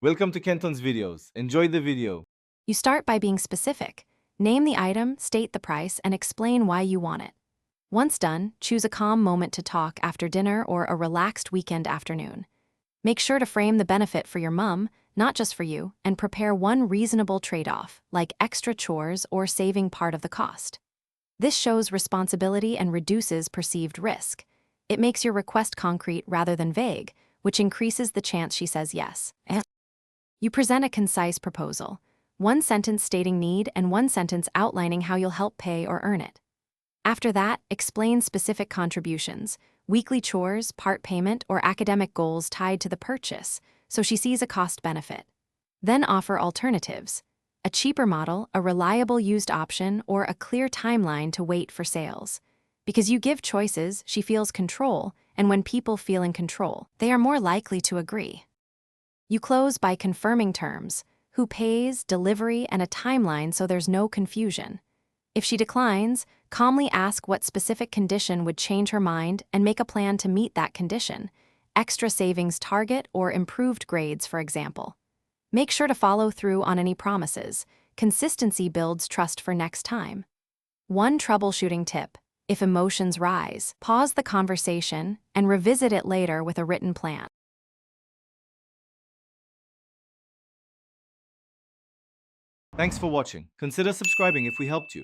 Welcome to Kenton's videos. Enjoy the video. You start by being specific. Name the item, state the price, and explain why you want it. Once done, choose a calm moment to talk after dinner or a relaxed weekend afternoon. Make sure to frame the benefit for your mom, not just for you, and prepare one reasonable trade-off, like extra chores or saving part of the cost. This shows responsibility and reduces perceived risk. It makes your request concrete rather than vague, which increases the chance she says yes. You present a concise proposal, one sentence stating need and one sentence outlining how you'll help pay or earn it. After that, explain specific contributions, weekly chores, part payment, or academic goals tied to the purchase, so she sees a cost benefit. Then offer alternatives: a cheaper model, a reliable used option, or a clear timeline to wait for sales. Because you give choices, she feels control, and when people feel in control, they are more likely to agree. You close by confirming terms, who pays, delivery, and a timeline so there's no confusion. If she declines, calmly ask what specific condition would change her mind and make a plan to meet that condition. Extra savings target or improved grades, for example. Make sure to follow through on any promises. Consistency builds trust for next time. One troubleshooting tip: if emotions rise, pause the conversation and revisit it later with a written plan. Thanks for watching. Consider subscribing if we helped you.